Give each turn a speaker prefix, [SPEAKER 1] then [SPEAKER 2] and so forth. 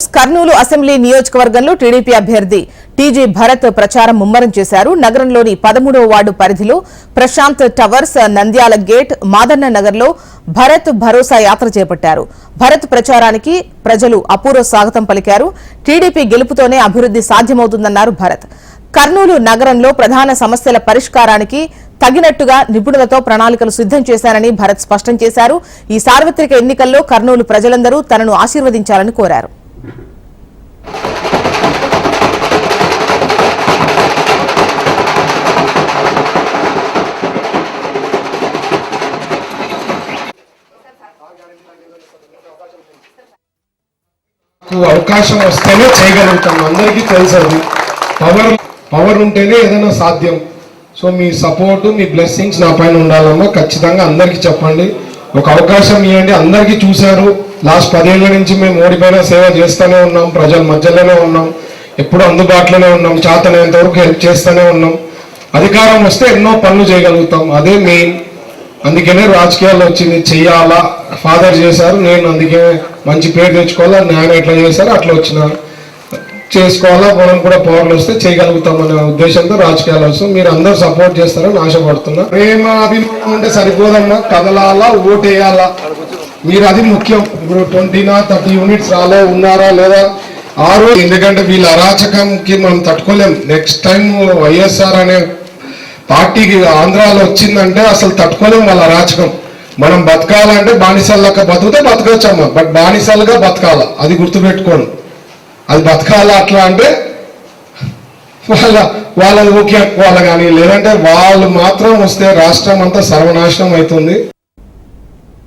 [SPEAKER 1] Kurnool assembly నియోజకవర్గంలో TDP అభ్యర్థి TG Bharat ప్రచారం ముమ్మరం చేశారు. నగరంలోని 13వ వార్డు పరిధిలో ప్రశాంత్ టవర్స్, నంద్యాల గేట్, మాదన్న నగర్లో భరత్ భరోసా యాత్ర చేపట్టారు. భరత్ ప్రచారానికి ప్రజలు అపూర్వ స్వాగతం పలికారు. టీడీపీ గెలుపుతోనే అభివృద్ధి సాధ్యమవుతుందన్నారు భరత్. కర్నూలు నగరంలో ప్రధాన సమస్యల పరిష్కారానికి తగినట్టుగా నిపుణులతో ప్రణాళికలు సిద్ధం చేశారని భరత్ స్పష్టం చేశారు. ఈ సార్వత్రిక ఎన్నికల్లో కర్నూలు ప్రజలందరూ తనను ఆశీర్వదించాలని కోరారు.
[SPEAKER 2] అవకాశం వస్తేనే చేయగలుగుతాం. అందరికీ తెలుసు పవర్ ఉంటేనే ఏదైనా సాధ్యం. సో మీ సపోర్టు, మీ బ్లెస్సింగ్స్ నా పైన ఉండాలమ్మా. ఖచ్చితంగా అందరికీ చెప్పండి, ఒక అవకాశం ఇవ్వండి. అందరికీ చూశారు, లాస్ట్ 10 ఏళ్ల నుంచి మేము ఓడిపోయిన సేవ చేస్తూనే ఉన్నాం, ప్రజల మధ్యలోనే ఉన్నాం, ఎప్పుడు అందుబాటులోనే ఉన్నాం, చేతనైనంత వరకు హెల్ప్ చేస్తూనే ఉన్నాం. అధికారం వస్తే ఎన్నో పనులు చేయగలుగుతాం, అదే మెయిన్. అందుకనే రాజకీయాల్లో వచ్చింది. చెయ్యాలా, ఫాదర్ చేశారు, నేను అందుకే మంచి పేరు తెచ్చుకోవాలా, న్యాయం ఎట్లా చేశారు అట్లా వచ్చిన చేసుకోవాలా, మనం కూడా పవర్లు వస్తే చేయగలుగుతాం అనే ఉద్దేశంతో రాజకీయాలు వస్తాం. మీరు అందరూ సపోర్ట్ చేస్తారని ఆశపడుతున్నా. ప్రేమ అభిమానం అంటే సరిపోదమ్మా, కదలాలా, ఓటేయాలా, మీరు అది ముఖ్యం. ఇప్పుడు 20-30 యూనిట్స్ ఉన్నారా లేదా ఎందుకంటే వీళ్ళ అరాచకంకి మనం తట్టుకోలేం. నెక్స్ట్ టైం వైఎస్ఆర్ అనే పార్టీకి ఆంధ్రాలో వచ్చిందంటే అసలు తట్టుకోలేం వాళ్ళ అరాచకం. మనం బతకాలంటే బానిసల్లాగా బతికితే బతకొచ్చమ్మా, బట్ బానిసలుగా బతకాల, అది గుర్తుపెట్టుకోండి. అది బతకాల అట్లా అంటే వాళ్ళ ఓకే వాళ్ళ కానీ, లేదంటే వాళ్ళు మాత్రం వస్తే రాష్ట్రం అంతా సర్వనాశనం అవుతుంది.